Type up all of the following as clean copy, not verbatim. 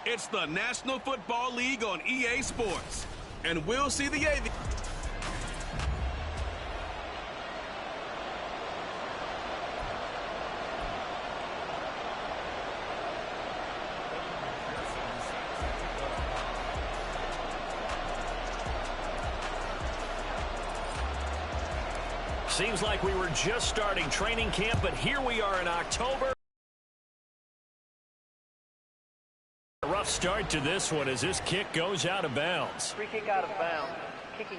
It's the National Football League on EA Sports. And we'll see the AV. Seems like we were just starting training camp, but here we are in October. A rough start to this one as this kick goes out of bounds. Free kick out of bounds. Kicking.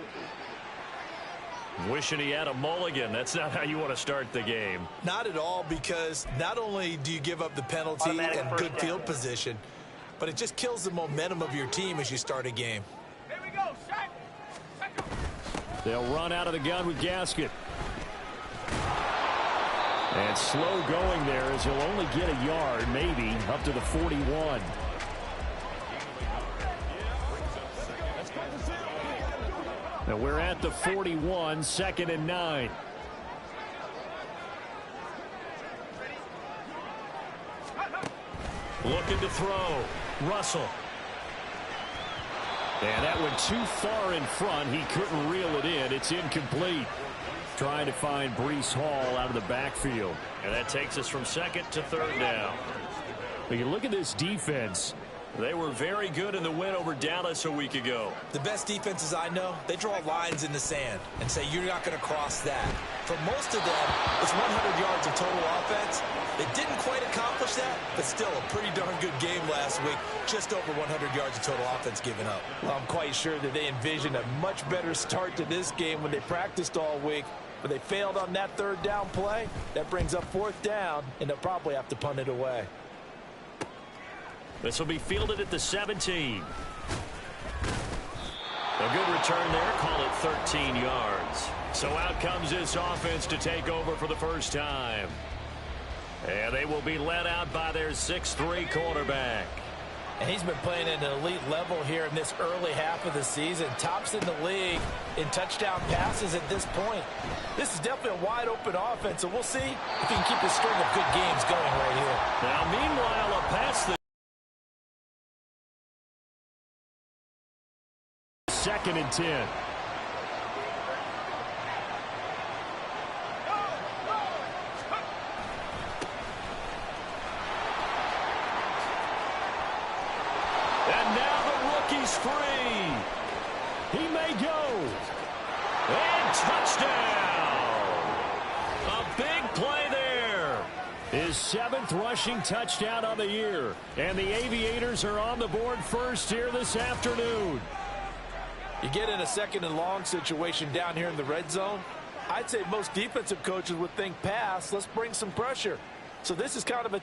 Wishing he had a mulligan. That's not how you want to start the game. Not at all, because not only do you give up the penalty and good field position, but it just kills the momentum of your team as you start a game. Here we go, Shaq. They'll run out of the gun with Gasket. And slow going there as he'll only get a yard, maybe, up to the 41. Now we're at the 41, 2nd and 9. Looking to throw. Russell. And that went too far in front. He couldn't reel it in. It's incomplete. Trying to find Breece Hall out of the backfield. And that takes us from 2nd to 3rd down. But you look at this defense. They were very good in the win over Dallas a week ago. The best defenses I know, they draw lines in the sand and say you're not going to cross that. For most of them, it's 100 yards of total offense. They didn't quite accomplish that, but still a pretty darn good game last week. Just over 100 yards of total offense given up. Well, I'm quite sure that they envisioned a much better start to this game when they practiced all week. But they failed on that 3rd down play. That brings up 4th down, and they'll probably have to punt it away. This will be fielded at the 17. A good return there. Call it 13 yards. So out comes this offense to take over for the first time. And they will be led out by their 6'3" quarterback. And he's been playing at an elite level here in this early half of the season. Tops in the league in touchdown passes at this point. This is definitely a wide-open offense, so we'll see if he can keep his string of good games going right here. Now, meanwhile, a pass that 2nd and 10. And now the rookie's free. He may go. And touchdown. A big play there. His 7th rushing touchdown of the year. And the Aviators are on the board first here this afternoon. You get in a 2nd and long situation down here in the red zone. I'd say most defensive coaches would think pass. Let's bring some pressure. So this is kind of a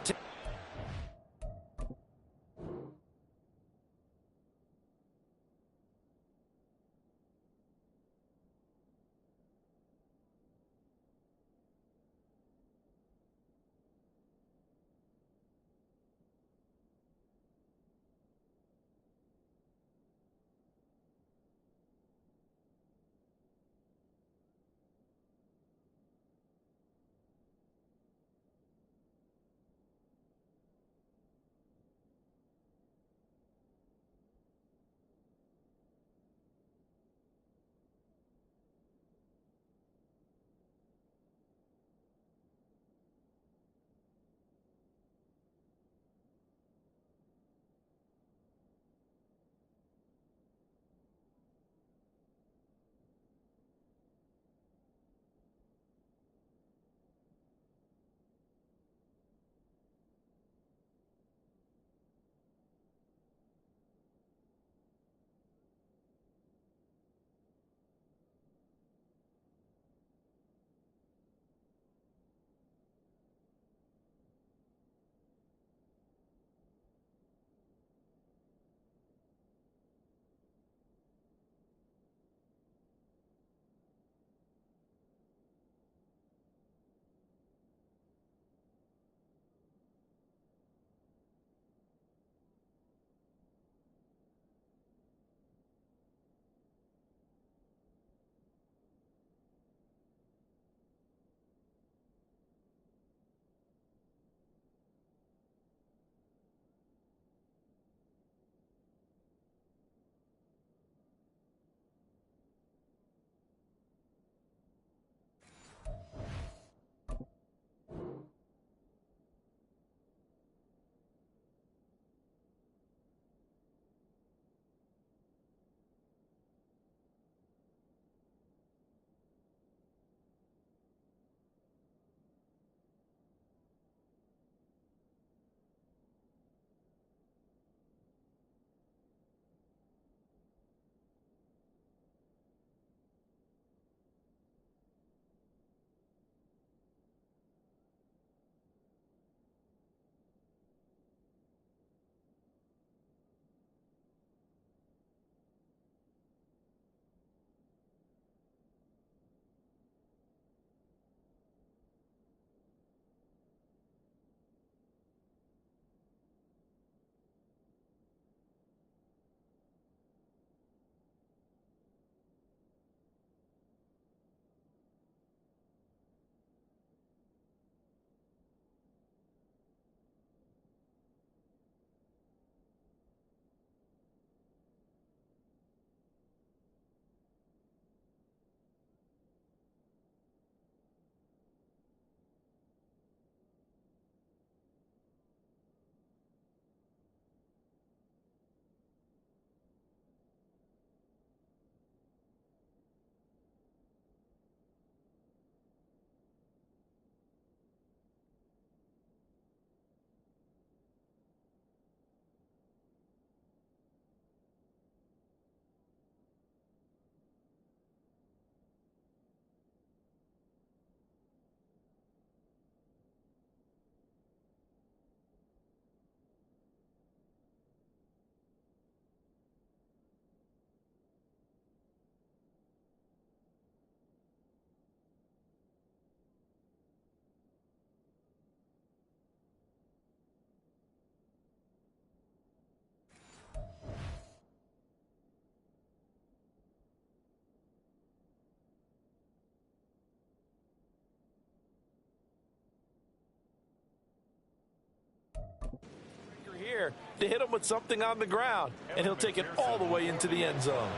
here to hit him with something on the ground, and he'll take it all the way into the end zone.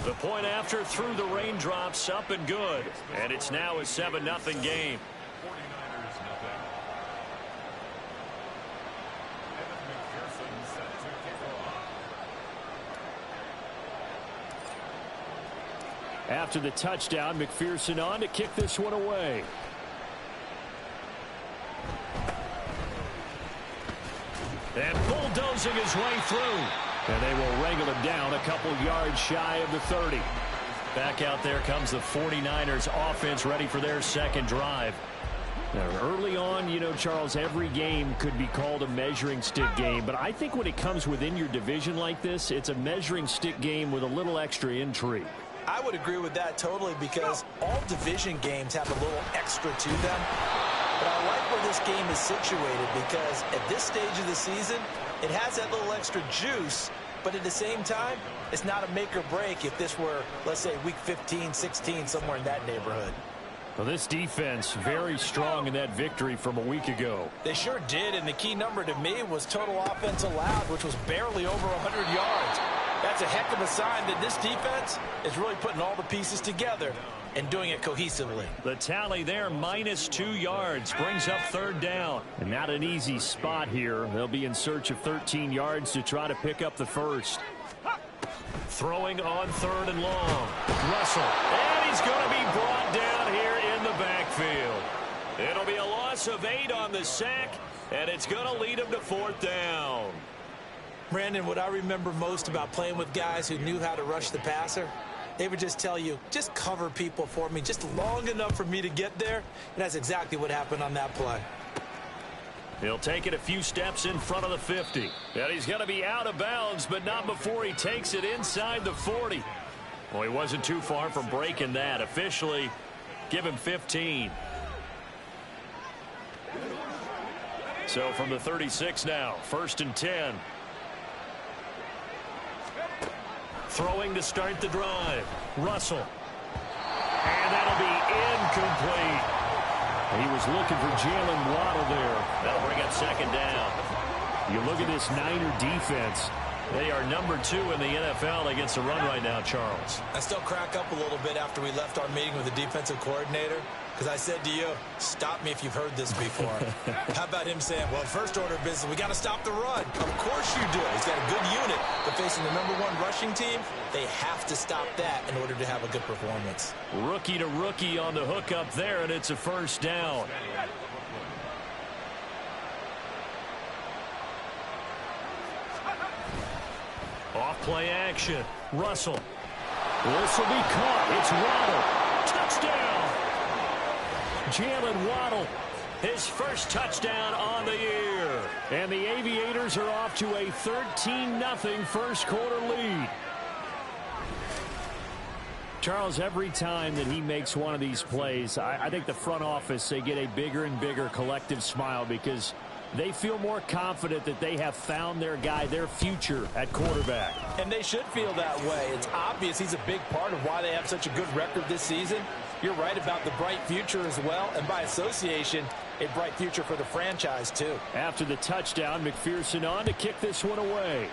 The point after through the raindrops, up and good. And it's now a 7-0 game. After the touchdown, McPherson on to kick this one away. And bulldozing his way through. And they will wrangle him down a couple yards shy of the 30. Back out there comes the 49ers offense ready for their second drive. Now, early on, you know, Charles, every game could be called a measuring stick game. But I think when it comes within your division like this, it's a measuring stick game with a little extra intrigue. I would agree with that totally, because all division games have a little extra to them. But I like where this game is situated, because at this stage of the season, it has that little extra juice, but at the same time, it's not a make or break if this were, let's say, week 15, 16, somewhere in that neighborhood. Well, this defense very strong in that victory from a week ago. They sure did, and the key number to me was total offense allowed, which was barely over 100 yards. That's a heck of a sign that this defense is really putting all the pieces together and doing it cohesively. The tally there, -2 yards, brings up third down. And not an easy spot here. They'll be in search of 13 yards to try to pick up the first. Throwing on third and long. Russell. And he's going to be brought down here in the backfield. It'll be a loss of 8 on the sack, and it's going to lead him to fourth down. Brandon, what I remember most about playing with guys who knew how to rush the passer, they would just tell you, just cover people for me just long enough for me to get there. And that's exactly what happened on that play. He'll take it a few steps in front of the 50. And he's going to be out of bounds, but not before he takes it inside the 40. Well, he wasn't too far from breaking that. Officially, give him 15. So from the 36 now, 1st and 10. Throwing to start the drive. Russell. And that'll be incomplete. He was looking for Jalen Waddle there. That'll bring up second down. You look at this Niner defense. They are number 2 in the NFL against the run right now, Charles. I still crack up a little bit after we left our meeting with the defensive coordinator, because I said to you, stop me if you've heard this before. How about him saying, well, first order of business, we got to stop the run. Of course you do. He's got a good unit, but facing the #1 rushing team, they have to stop that in order to have a good performance. Rookie to rookie on the hook up there, and it's a first down. Off play action. Russell. This will be caught. It's Waddle. Touchdown. Jalen Waddle. His first touchdown on the year. And the Aviators are off to a 13-0 first quarter lead. Charles, every time that he makes one of these plays, I think the front office, they get a bigger and bigger collective smile, because they feel more confident that they have found their guy, their future at quarterback. And they should feel that way. It's obvious he's a big part of why they have such a good record this season. You're right about the bright future as well, and by association, a bright future for the franchise too. After the touchdown, McPherson on to kick this one away.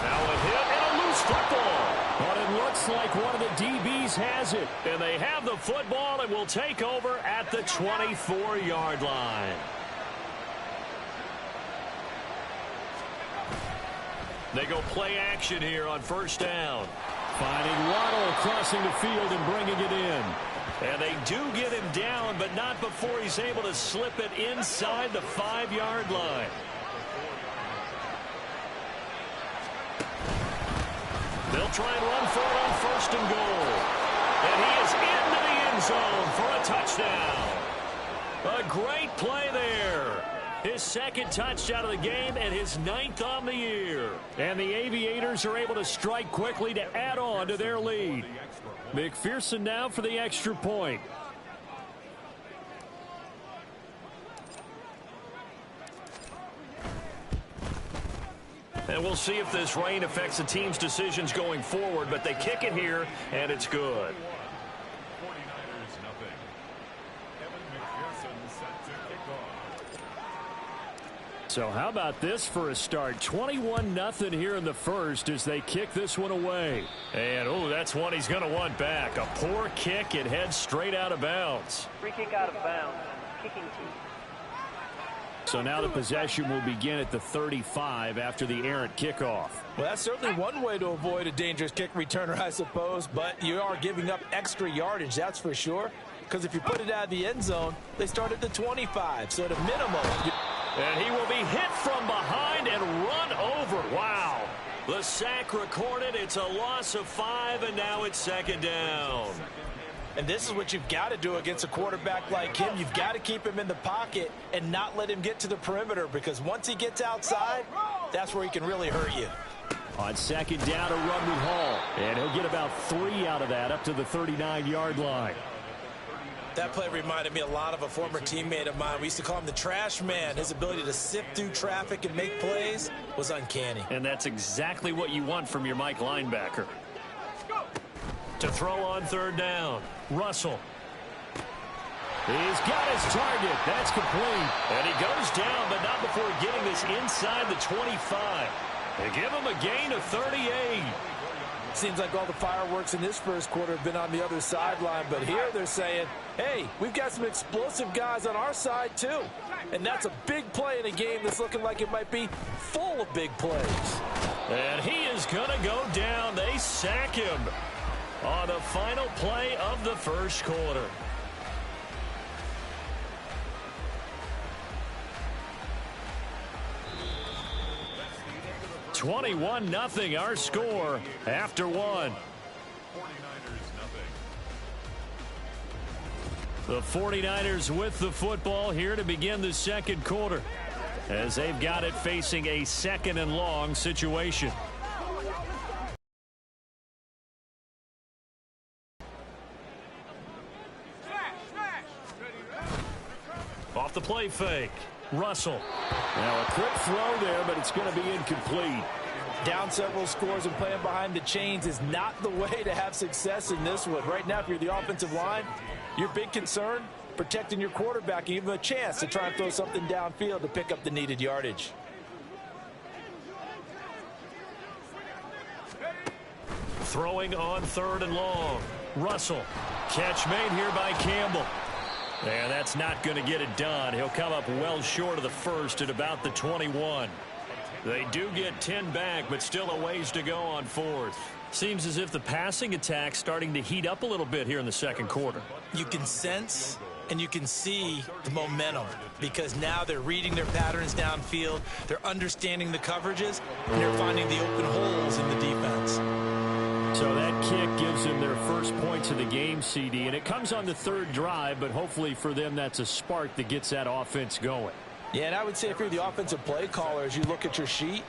Now a hit and a loose football. But it looks like one of the DBs has it. And they have the football and will take over at the 24-yard line. They go play action here on first down. Finding Waddle crossing the field and bringing it in. And they do get him down, but not before he's able to slip it inside the 5-yard line. They'll try and run for it on first and goal. And he is into the end zone for a touchdown. A great play there. His second touchdown of the game and his 9th on the year. And the Aviators are able to strike quickly to add on to their lead. McPherson now for the extra point. And we'll see if this rain affects the team's decisions going forward, but they kick it here, and it's good. So how about this for a start? 21-0 here in the first as they kick this one away. And, oh, that's one he's going to want back. A poor kick. It heads straight out of bounds. Free kick out of bounds. Kicking team. So now the possession will begin at the 35 after the errant kickoff. Well, that's certainly one way to avoid a dangerous kick returner, I suppose, but you are giving up extra yardage, that's for sure, because if you put it out of the end zone, they start at the 25, so at a minimum. And he will be hit from behind and run over. Wow. The sack recorded. It's a loss of 5, and now it's second down. And this is what you've got to do against a quarterback like him. You've got to keep him in the pocket and not let him get to the perimeter, because once he gets outside, that's where he can really hurt you. On second down, a run with Hall. And he'll get about 3 out of that up to the 39-yard line. That play reminded me a lot of a former teammate of mine. We used to call him the trash man. His ability to sift through traffic and make plays was uncanny. And that's exactly what you want from your Mike linebacker. To throw on third down, Russell. He's got his target. That's complete. And he goes down, but not before getting this inside the 25. They give him a gain of 38. Seems like all the fireworks in this first quarter have been on the other sideline, but here they're saying, hey, we've got some explosive guys on our side too. And that's a big play in a game that's looking like it might be full of big plays. And he is going to go down. They sack him on the final play of the first quarter. (21-0) our score after one. The 49ers with the football here to begin the second quarter, as they've got it facing a second and long situation. Off the play fake. Russell. Now a quick throw there, but it's going to be incomplete. Down several scores and playing behind the chains is not the way to have success in this one. Right now, if you're the offensive line, your big concern, protecting your quarterback and give him a chance to try and throw something downfield to pick up the needed yardage. Throwing on third and long. Russell. Catch made here by Campbell. And that's not going to get it done. He'll come up well short of the first at about the 21. They do get 10 back, but still a ways to go on fourth. Seems as if the passing attack's starting to heat up a little bit here in the second quarter. You can sense and you can see the momentum, because now they're reading their patterns downfield, they're understanding the coverages, and they're finding the open holes in the defense. So that kick gives them their first points of the game, CD, and it comes on the third drive, but hopefully for them that's a spark that gets that offense going. Yeah, and I would say if you're the offensive play caller, as you look at your sheet,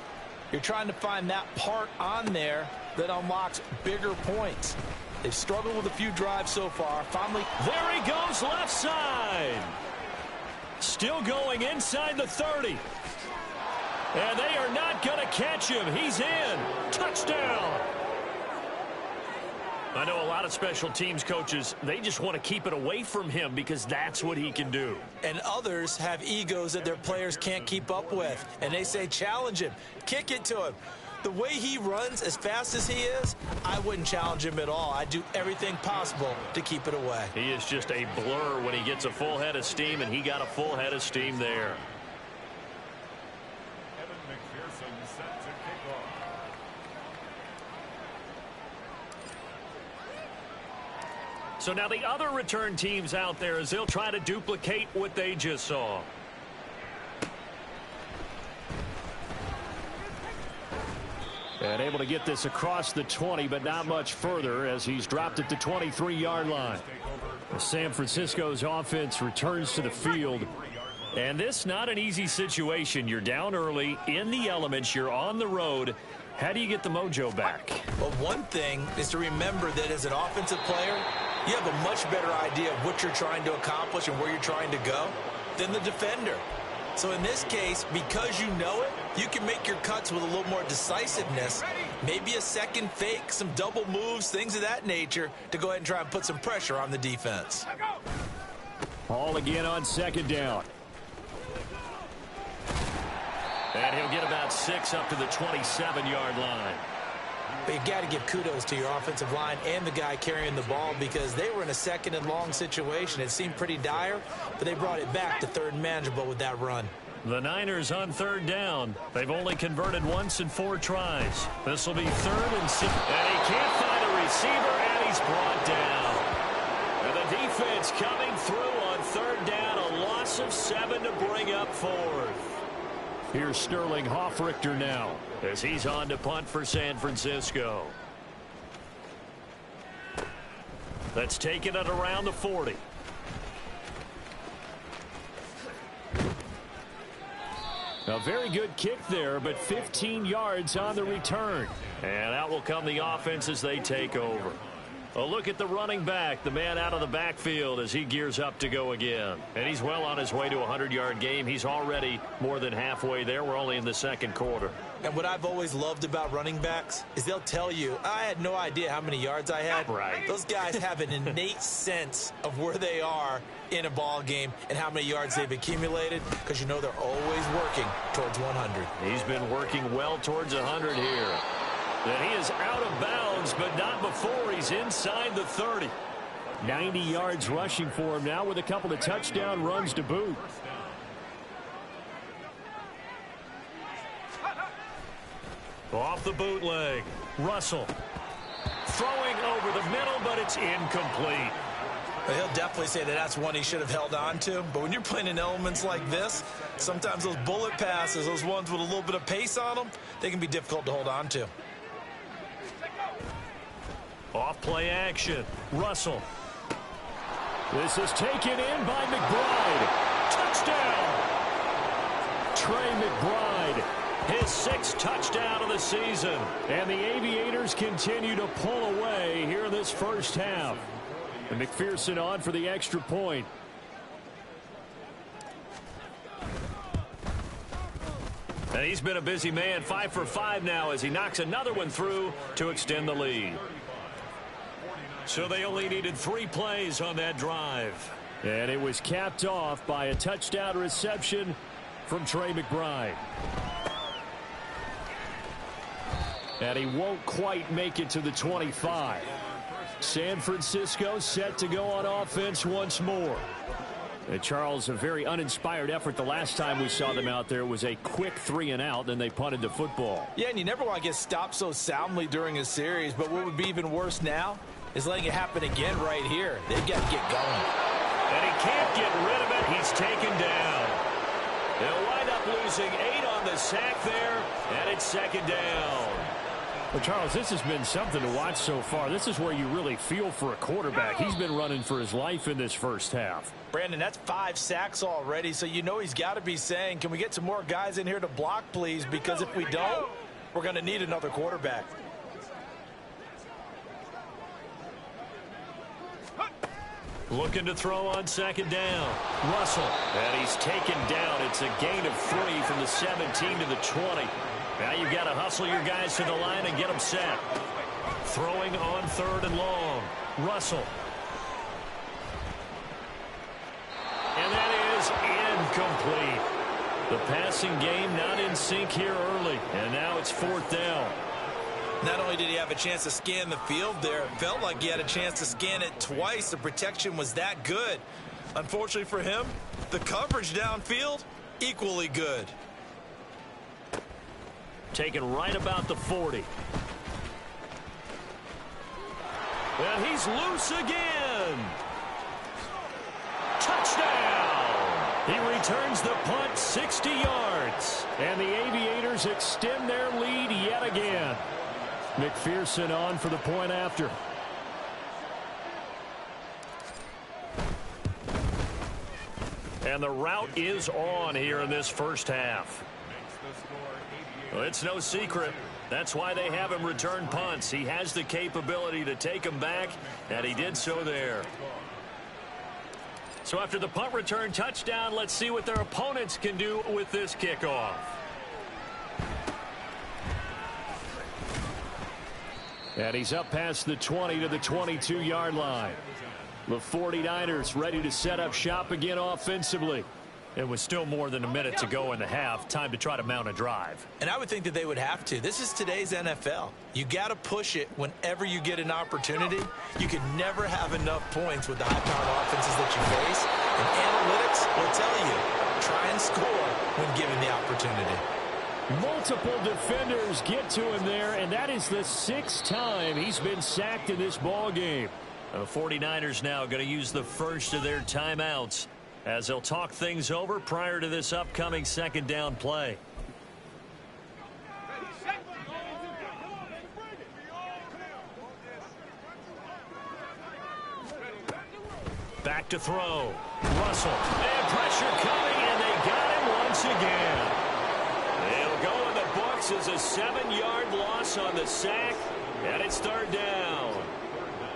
you're trying to find that part on there that unlocks bigger points. They've struggled with a few drives so far. Finally, there he goes left side. Still going inside the 30. And they are not going to catch him. He's in. Touchdown. I know a lot of special teams coaches, they just want to keep it away from him because that's what he can do. And others have egos that their players can't keep up with. And they say, challenge him, kick it to him. The way he runs, as fast as he is, I wouldn't challenge him at all. I'd do everything possible to keep it away. He is just a blur when he gets a full head of steam, and he got a full head of steam there. So now the other return teams out there as they'll try to duplicate what they just saw. And able to get this across the 20, but not much further as he's dropped at the 23-yard line. San Francisco's offense returns to the field. And this not an easy situation. You're down early, in the elements, you're on the road. How do you get the mojo back? Well, one thing is to remember that as an offensive player, you have a much better idea of what you're trying to accomplish and where you're trying to go than the defender. So in this case, because you know it, you can make your cuts with a little more decisiveness. Maybe a second fake, some double moves, things of that nature to go ahead and try and put some pressure on the defense. Ball again on second down. And he'll get about 6 up to the 27-yard line. But you got to give kudos to your offensive line and the guy carrying the ball because they were in a second and long situation. It seemed pretty dire, but they brought it back to third and manageable with that run. The Niners on third down. They've only converted once in 4 tries. This will be 3rd and 6. And he can't find a receiver, and he's brought down. And the defense coming through on third down. A loss of 7 to bring up 4th. Here's Sterling Hoffrichter now as he's on to punt for San Francisco. That's taken it around the 40. A very good kick there, but 15 yards on the return. And out will come the offense as they take over. A look at the running back, the man out of the backfield as he gears up to go again. And he's well on his way to a 100-yard game. He's already more than halfway there. We're only in the second quarter. And what I've always loved about running backs is they'll tell you, I had no idea how many yards I had. Right. Those guys have an innate sense of where they are in a ball game and how many yards they've accumulated because you know they're always working towards 100. He's been working well towards 100 here. And he is out of bounds, but not before he's inside the 30. 90 yards rushing for him now with a couple of touchdown runs to boot. Off the bootleg. Russell throwing over the middle, but it's incomplete. But he'll definitely say that that's one he should have held on to. But when you're playing in elements like this, sometimes those bullet passes, those ones with a little bit of pace on them, they can be difficult to hold on to. Off play action. Russell. This is taken in by McBride. Touchdown! Trey McBride, his 6th touchdown of the season. And the Aviators continue to pull away here in this first half. And McPherson on for the extra point. And he's been a busy man, 5 for 5 now as he knocks another one through to extend the lead. So they only needed 3 plays on that drive. And it was capped off by a touchdown reception from Trey McBride. And he won't quite make it to the 25. San Francisco set to go on offense once more. And Charles, a very uninspired effort the last time we saw them out there. It was a quick 3 and out, then they punted the football. Yeah, and you never want to get stopped so soundly during a series, but what would be even worse now is letting it happen again right here. They've got to get going. And he can't get rid of it. He's taken down. They'll wind up losing 8 on the sack there, and it's 2nd down. Well, Charles, this has been something to watch so far. This is where you really feel for a quarterback. He's been running for his life in this first half. Brandon, that's 5 sacks already, so you know he's got to be saying, can we get some more guys in here to block, please? Because if we don't, we're going to need another quarterback. Looking to throw on 2nd down. Russell. And he's taken down. It's a gain of 3 from the 17 to the 20. Now you've got to hustle your guys to the line and get them set. Throwing on 3rd and long. Russell. And that is incomplete. The passing game not in sync here early. And now it's 4th down. Not only did he have a chance to scan the field there, it felt like he had a chance to scan it twice. The protection was that good. Unfortunately for him, the coverage downfield, equally good. Taken right about the 40. And he's loose again. Touchdown! He returns the punt 60 yards. And the Aviators extend their lead yet again. McPherson on for the point after. And the route is on here in this first half. Well, it's no secret. That's why they have him return punts. He has the capability to take them back, and he did so there. So after the punt return touchdown, let's see what their opponents can do with this kickoff. And he's up past the 20 to the 22-yard line. The 49ers ready to set up shop again offensively. It was still more than a minute to go in the half. Time to try to mount a drive. And I would think that they would have to. This is today's NFL. You got to push it whenever you get an opportunity. You can never have enough points with the high-powered offenses that you face. And analytics will tell you, try and score when given the opportunity. Multiple defenders get to him there, and that is the 6th time he's been sacked in this ball game. The 49ers now going to use the first of their timeouts as they'll talk things over prior to this upcoming second down play. Back to throw. Russell. And pressure coming, and they got him once again. It'll go in the books as a 7-yard loss on the sack, and it's 3rd down.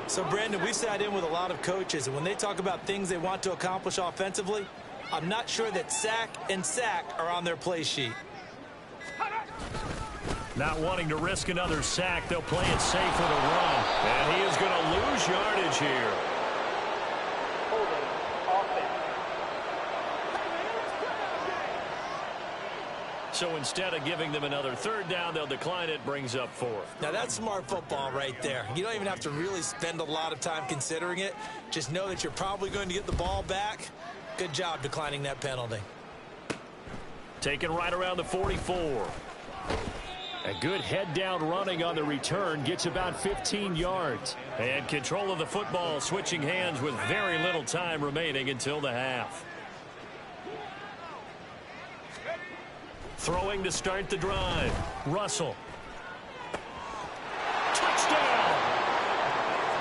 So, Brandon, we've sat in with a lot of coaches, and when they talk about things they want to accomplish offensively, I'm not sure that sack and sack are on their play sheet. Not wanting to risk another sack, they'll play it safe with a run. And he is going to lose yardage here. So instead of giving them another 3rd down, they'll decline it, brings up 4th. Now, that's smart football right there. You don't even have to really spend a lot of time considering it. Just know that you're probably going to get the ball back. Good job declining that penalty. Taken right around the 44. A good head-down running on the return, gets about 15 yards. And control of the football, switching hands with very little time remaining until the half. Throwing to start the drive. Russell. Touchdown!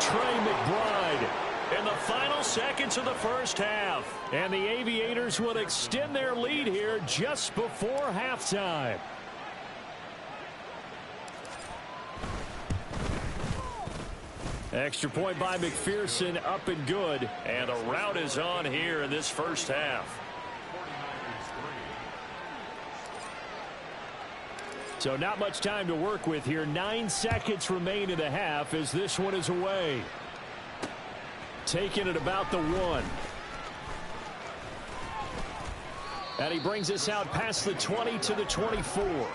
Trey McBride in the final seconds of the first half. And the Aviators will extend their lead here just before halftime. Extra point by McPherson, up and good. And the route is on here in this first half. So not much time to work with here. 9 seconds remain in the half as this one is away. Taken at about the 1. And he brings us out past the 20 to the 24.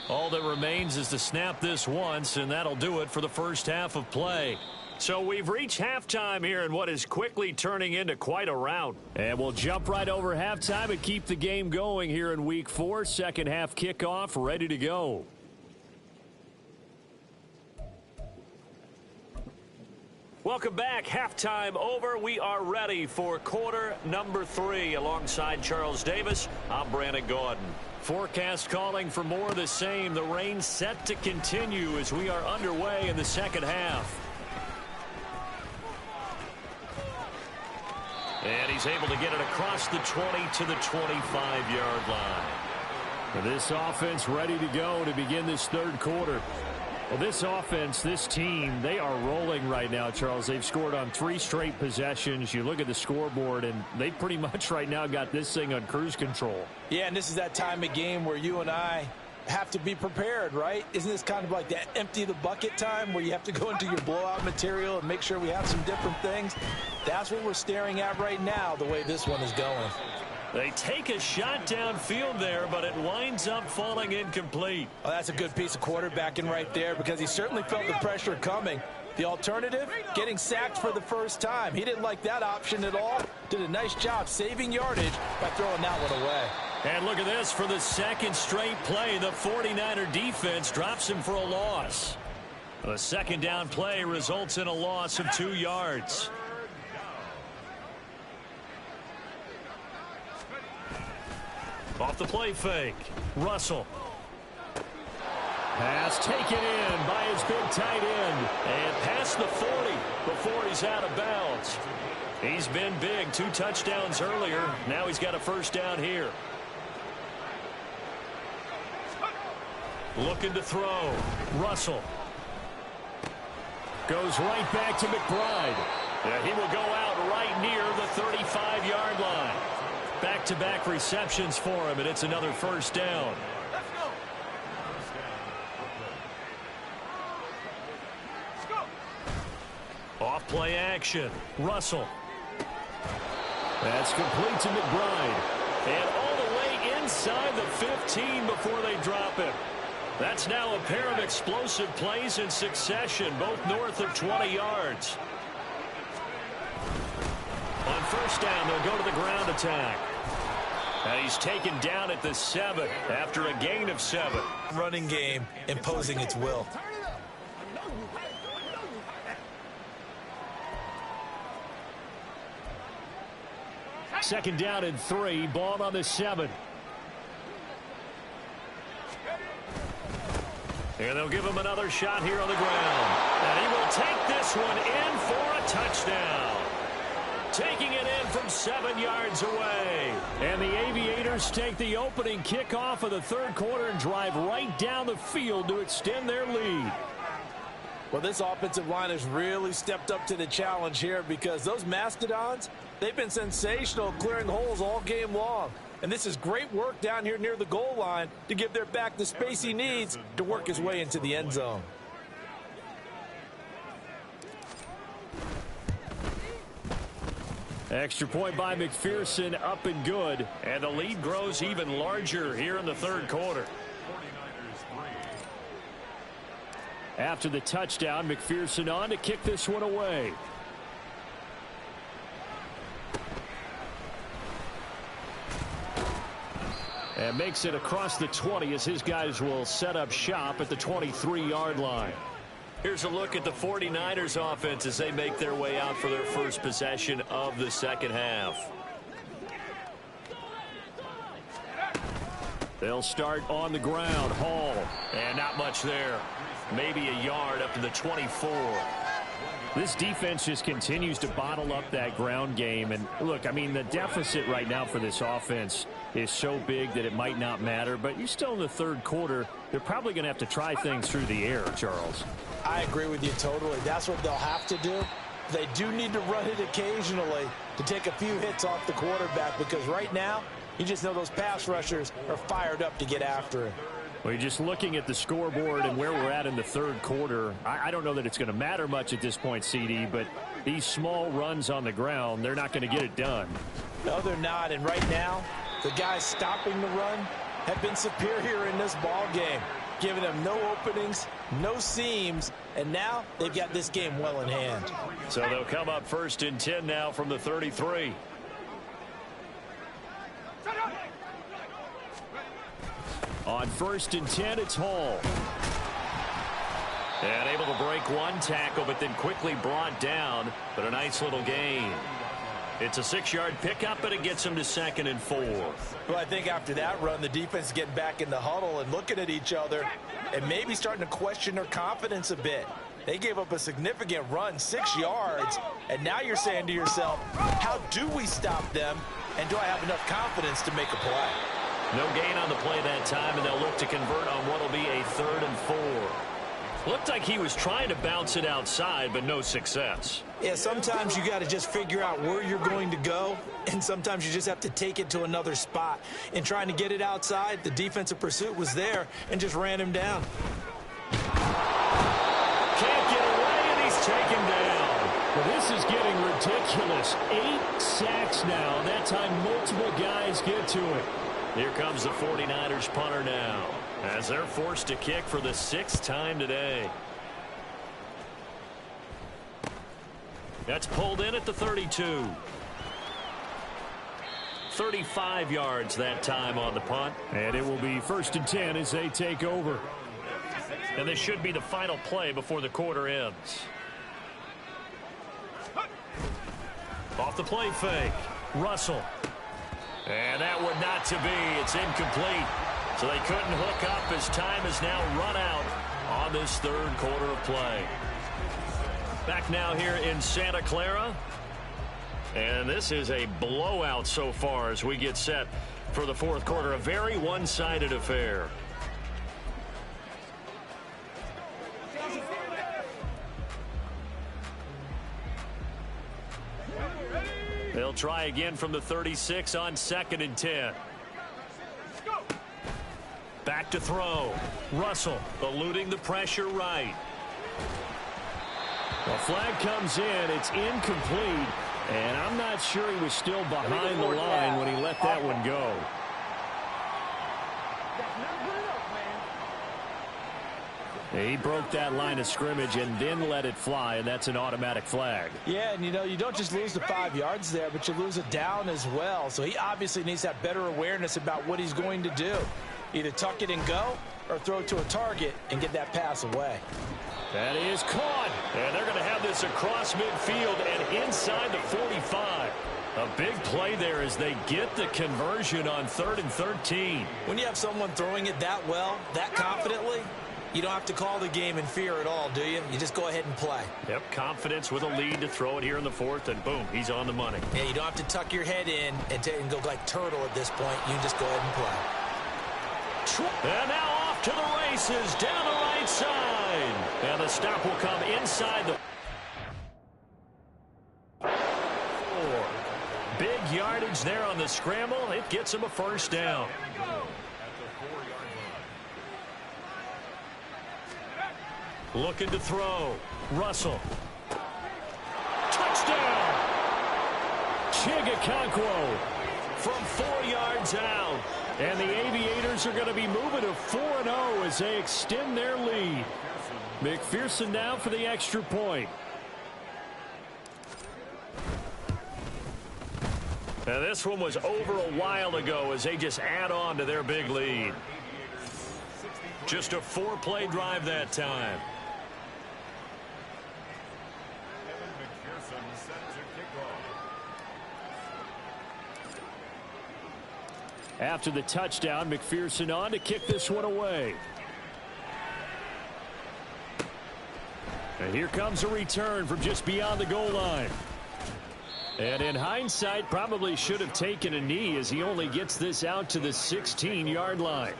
All that remains is to snap this once, and that'll do it for the first half of play. So we've reached halftime here in what is quickly turning into quite a rout. And we'll jump right over halftime and keep the game going here in Week 4. Second half kickoff ready to go. Welcome back. Halftime over. We are ready for quarter number 3. Alongside Charles Davis, I'm Brandon Gordon. Forecast calling for more of the same. The rain set to continue as we are underway in the second half. And he's able to get it across the 20 to the 25-yard line. And this offense ready to go to begin this third quarter. Well, this offense, this team, they are rolling right now, Charles. They've scored on 3 straight possessions. You look at the scoreboard, and they pretty much right now got this thing on cruise control. Yeah, and this is that time of game where you and I have to be prepared, right? Isn't this kind of like that empty the bucket time where you have to go into your blowout material and make sure we have some different things? That's what we're staring at right now, the way this one is going. They take a shot downfield there, but it winds up falling incomplete. Oh, that's a good piece of quarterbacking right there because he certainly felt the pressure coming. The alternative, getting sacked for the first time. He didn't like that option at all. Did a nice job saving yardage by throwing that one away. And look at this. For the second straight play, the 49er defense drops him for a loss. The second down play results in a loss of 2 yards. Off the play fake. Russell. Pass taken in by his big tight end. And past the 40 before he's out of bounds. He's been big. 2 touchdowns earlier. Now he's got a first down here. Looking to throw. Russell. Goes right back to McBride. Yeah, he will go out right near the 35-yard line. Back-to-back receptions for him, and it's another first down. Off play action. Russell. That's complete to McBride. And all the way inside the 15 before they drop him. That's now a pair of explosive plays in succession, both north of 20 yards. On first down, they'll go to the ground attack. And he's taken down at the 7 after a gain of 7. Running game imposing its will. Second down and 3, ball on the 7. And they'll give him another shot here on the ground. And he will take this one in for a touchdown. Taking it in from 7 yards away. And the Aviators take the opening kickoff of the third quarter and drive right down the field to extend their lead. Well, this offensive line has really stepped up to the challenge here because those Mastodons, they've been sensational clearing holes all game long. And this is great work down here near the goal line to give their back the space he needs to work his way into the end zone. Extra point by McPherson, up and good. And the lead grows even larger here in the third quarter. After the touchdown, McPherson on to kick this one away. And makes it across the 20 as his guys will set up shop at the 23-yard line. Here's a look at the 49ers offense as they make their way out for their first possession of the second half. They'll start on the ground. Hall. And not much there. Maybe a yard up to the 24. This defense just continues to bottle up that ground game. And look, I mean, the deficit right now for this offense is so big that it might not matter. But you're still in the third quarter. They're probably going to have to try things through the air, Charles. I agree with you totally. That's what they'll have to do. They do need to run it occasionally to take a few hits off the quarterback because right now, you just know those pass rushers are fired up to get after him. Well, you're just looking at the scoreboard and where we're at in the third quarter. I don't know that it's going to matter much at this point, CD, but these small runs on the ground, they're not going to get it done. No, they're not. And right now, the guys stopping the run have been superior in this ball game, giving them no openings, no seams, and now they've got this game well in hand. So they'll come up first and 10 now from the 33. On first and 10, it's Hall. And able to break one tackle, but then quickly brought down. But a nice little gain. It's a 6-yard pickup, but it gets him to 2nd and 4. Well, I think after that run, the defense is getting back in the huddle and looking at each other and maybe starting to question their confidence a bit. They gave up a significant run, 6 yards, and now you're saying to yourself, how do we stop them, and do I have enough confidence to make a play? No gain on the play that time, and they'll look to convert on what will be a 3rd and 4. Looked like he was trying to bounce it outside, but no success. Yeah, sometimes you got to just figure out where you're going to go, and sometimes you just have to take it to another spot. In trying to get it outside, the defensive pursuit was there and just ran him down. Can't get away, and he's taken down. Well, this is getting ridiculous. 8 sacks now. That time, multiple guys get to it. Here comes the 49ers punter now, as they're forced to kick for the 6th time today. That's pulled in at the 32. 35 yards that time on the punt. And it will be 1st and 10 as they take over. And this should be the final play before the quarter ends. Off the play fake. Russell. And that one not to be. It's incomplete. So they couldn't hook up as time has now run out on this third quarter of play. Back now here in Santa Clara. And this is a blowout so far as we get set for the fourth quarter. A very one-sided affair. They'll try again from the 36 on 2nd and 10. Back to throw. Russell eluding the pressure right. The flag comes in. It's incomplete. And I'm not sure he was still behind the line when he let that one go. He broke that line of scrimmage and then let it fly, and that's an automatic flag. Yeah, and you don't just lose the 5 yards there, but you lose it down as well. So he obviously needs to have better awareness about what he's going to do. Either tuck it and go or throw it to a target and get that pass away. That is caught. And they're going to have this across midfield and inside the 45. A big play there as they get the conversion on 3rd and 13. When you have someone throwing it that well, that confidently, you don't have to call the game in fear at all, do you? You just go ahead and play. Yep, confidence with a lead to throw it here in the 4th, and boom, he's on the money. Yeah, you don't have to tuck your head in and go like turtle at this point. You just go ahead and play. And now off to the races down the right side. And the stop will come inside the 4. Big yardage there on the scramble. It gets him a 1st down. Looking to throw. Russell. Touchdown! Chigakonkwo from 4 yards out. And the Aviators are going to be moving to 4-0 as they extend their lead. McPherson now for the extra point. Now this one was over a while ago as they just add on to their big lead. Just a 4-play drive that time. After the touchdown, McPherson on to kick this one away. And here comes a return from just beyond the goal line. And in hindsight, probably should have taken a knee as he only gets this out to the 16-yard line.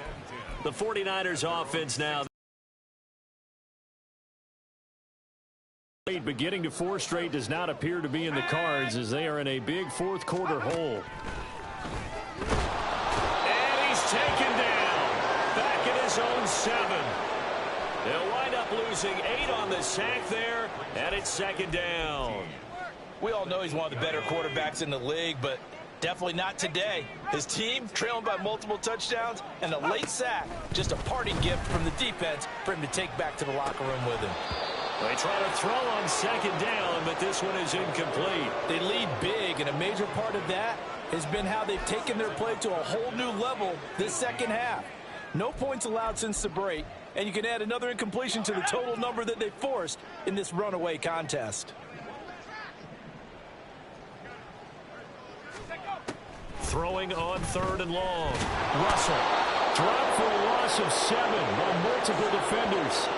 The 49ers offense now. Beginning to 4 straight does not appear to be in the cards as they are in a big 4th quarter hole. Taken down back at his own 7. They'll wind up losing 8 on the sack there, and it's 2nd down. We all know he's one of the better quarterbacks in the league, but definitely not today. His team trailing by multiple touchdowns and a late sack, just a parting gift from the defense for him to take back to the locker room with him. They try to throw on 2nd down, but this one is incomplete. They lead big, and a major part of that has been how they've taken their play to a whole new level this 2nd half. No points allowed since the break, and you can add another incompletion to the total number that they forced in this runaway contest. Throwing on 3rd and long. Russell dropped for a loss of 7 by multiple defenders.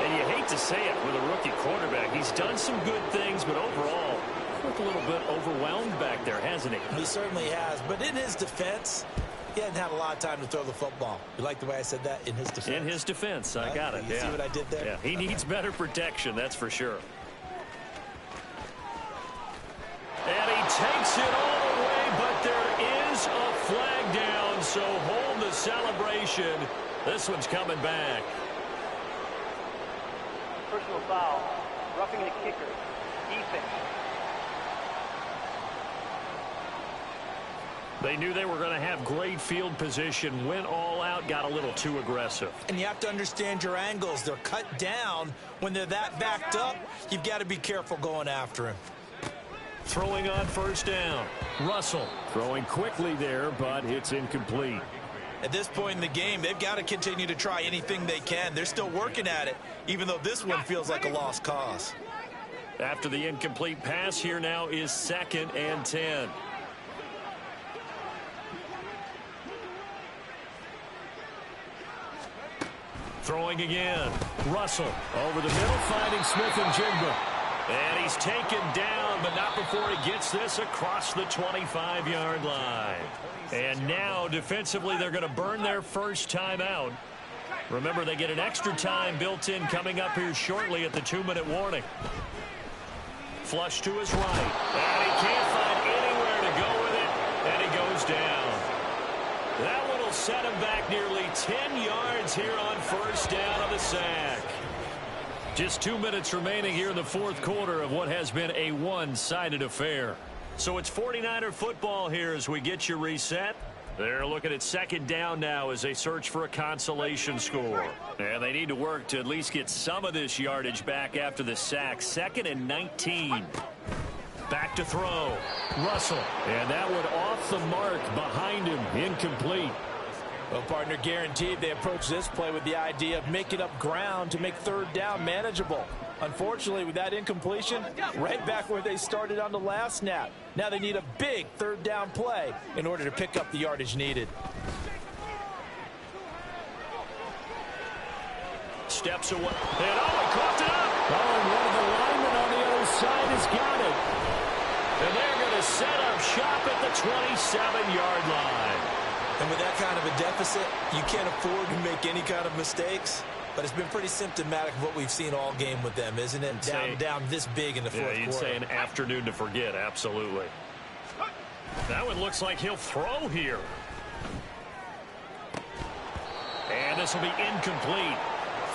And you hate to say it with a rookie quarterback. He's done some good things, but overall, looked a little bit overwhelmed back there, hasn't he? He certainly has. But in his defense, he hadn't had a lot of time to throw the football. You like the way I said that? In his defense. In his defense. I got it. You see what I did there? Yeah, he needs better protection, that's for sure. And he takes it all the way, but there is a flag down, so hold the celebration. This one's coming back. Personal foul. Roughing the kicker. Defense. They knew they were going to have great field position, went all out, got a little too aggressive. And you have to understand your angles. They're cut down. When they're that backed up, you've got to be careful going after him. Throwing on 1st down. Russell throwing quickly there, but it's incomplete. At this point in the game, they've got to continue to try anything they can. They're still working at it, even though this one feels like a lost cause. After the incomplete pass, here now is 2nd and 10. Throwing again. Russell over the middle, finding Smith and Jigba. And he's taken down, but not before he gets this across the 25-yard line. And now, defensively, they're going to burn their first time out. Remember, they get an extra time built in coming up here shortly at the 2-minute warning. Flush to his right. And he can't find anywhere set him back nearly 10 yards here on first down on the sack. Just 2 minutes remaining here in the fourth quarter of what has been a one-sided affair. So it's 49er football here as we get you reset. They're looking at second down now as they search for a consolation score. And they need to work to at least get some of this yardage back after the sack. 2nd and 19. Back to throw. Russell. And that one off the mark behind him. Incomplete. Well, partner, guaranteed they approach this play with the idea of making up ground to make third down manageable. Unfortunately, with that incompletion, right back where they started on the last snap. Now they need a big third down play in order to pick up the yardage needed. Steps away. And he coughed it up. Oh, and one of the linemen on the other side has got it. And they're going to set up shop at the 27-yard line. And with that kind of a deficit, you can't afford to make any kind of mistakes. But it's been pretty symptomatic of what we've seen all game with them, isn't it? Down this big in the fourth quarter. Yeah, you'd say an afternoon to forget, absolutely. That one looks like he'll throw here. And this will be incomplete.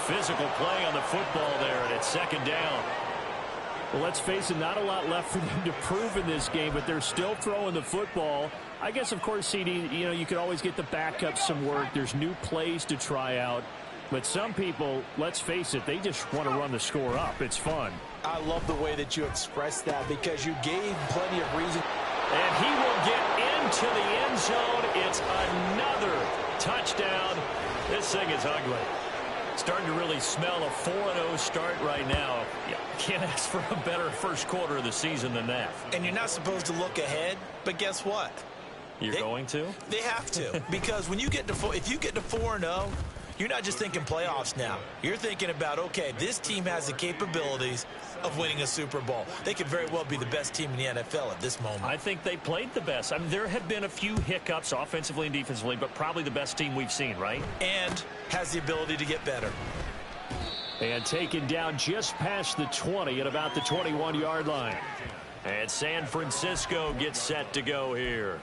Physical play on the football there, and it's second down. Well, let's face it, not a lot left for them to prove in this game, but they're still throwing the football. I guess, of course, CD, you could always get the backup some work. There's new plays to try out. But some people, let's face it, they just want to run the score up. It's fun. I love the way that you expressed that because you gave plenty of reason. And he will get into the end zone. It's another touchdown. This thing is ugly. Starting to really smell a 4-0 start right now. You can't ask for a better first quarter of the season than that. And you're not supposed to look ahead, but guess what? You're going to? They have to. Because when you get to if you get to 4-0, you're not just thinking playoffs now. You're thinking about, okay, this team has the capabilities of winning a Super Bowl. They could very well be the best team in the NFL at this moment. I think they played the best. I mean, there have been a few hiccups offensively and defensively, but probably the best team we've seen, right? And has the ability to get better. And taken down just past the 20 at about the 21-yard line. And San Francisco gets set to go here.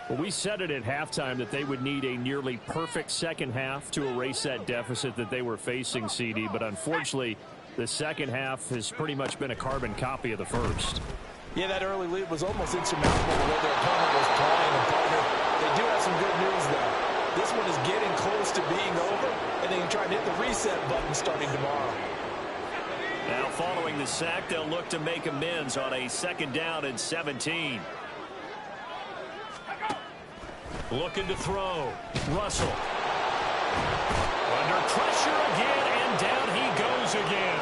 Well, we said it at halftime that they would need a nearly perfect second half to erase that deficit that they were facing, CD. But unfortunately, the second half has pretty much been a carbon copy of the first. Yeah, that early lead was almost insurmountable the way their opponent was playing. And partner, they do have some good news, though. This one is getting close to being over, and they can try and hit the reset button starting tomorrow. Now, following the sack, they'll look to make amends on a 2nd down and 17. Looking to throw. Russell. Under pressure again, and down he goes again.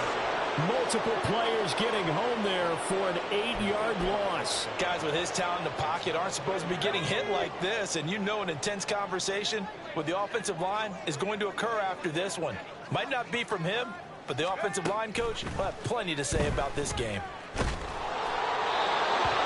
Multiple players getting home there for an 8-yard loss. Guys with his talent in the pocket aren't supposed to be getting hit like this, and you know an intense conversation with the offensive line is going to occur after this one. Might not be from him, but the offensive line coach will have plenty to say about this game.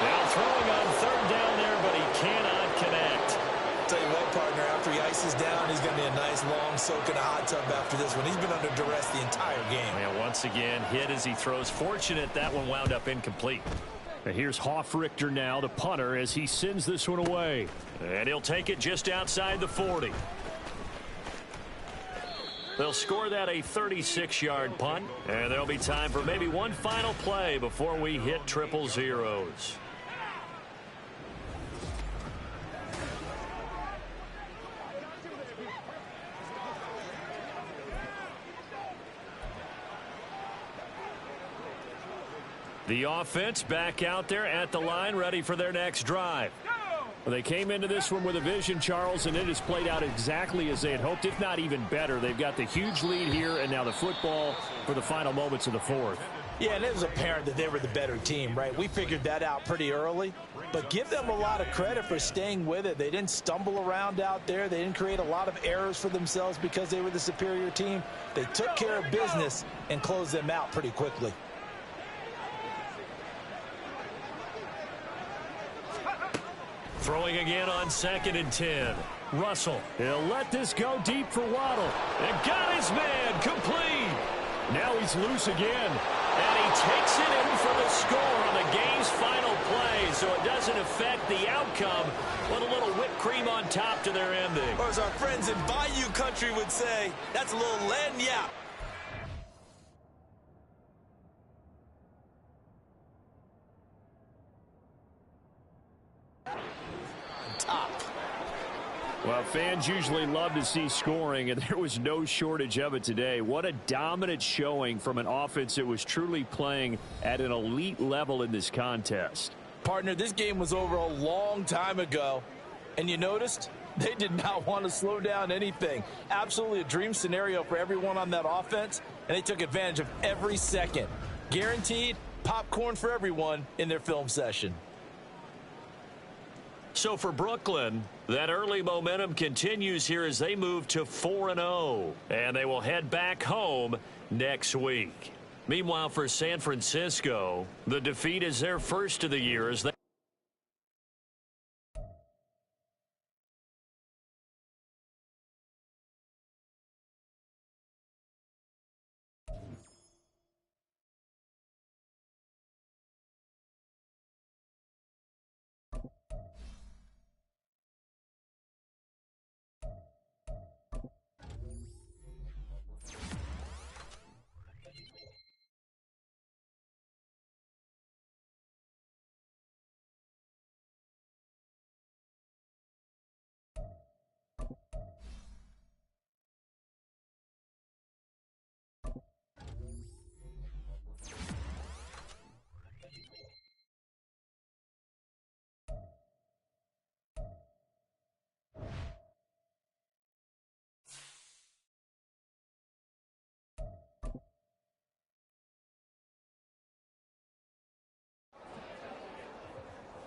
Now throwing on 3rd down there, but he cannot connect. Tell you what, partner, after he ices down, he's going to be a nice long soak in a hot tub after this one. He's been under duress the entire game. And once again, hit as he throws. Fortunate that one wound up incomplete. And here's Hofrichter now, the punter, as he sends this one away. And he'll take it just outside the 40. They'll score that a 36-yard punt. And there'll be time for maybe one final play before we hit triple zeros. The offense back out there at the line, ready for their next drive. Well, they came into this one with a vision, Charles, and it has played out exactly as they had hoped, if not even better. They've got the huge lead here, and now the football for the final moments of the fourth. Yeah, and it was apparent that they were the better team, right? We figured that out pretty early, but give them a lot of credit for staying with it. They didn't stumble around out there. They didn't create a lot of errors for themselves because they were the superior team. They took care of business and closed them out pretty quickly. Throwing again on 2nd and 10. Russell. He'll let this go deep for Waddle. And got his man complete. Now he's loose again. And he takes it in for the score on the game's final play. So so it doesn't affect the outcome, but a little whipped cream on top to their ending. Or as our friends in Bayou Country would say, that's a little lagniappe. Top. Well, fans usually love to see scoring, and there was no shortage of it today. What a dominant showing from an offense that was truly playing at an elite level in this contest. Partner, this game was over a long time ago, and you noticed they did not want to slow down anything. Absolutely a dream scenario for everyone on that offense, and they took advantage of every second. Guaranteed popcorn for everyone in their film session. So for Brooklyn, that early momentum continues here as they move to 4-0. And they will head back home next week. Meanwhile, for San Francisco, the defeat is their first of the year as they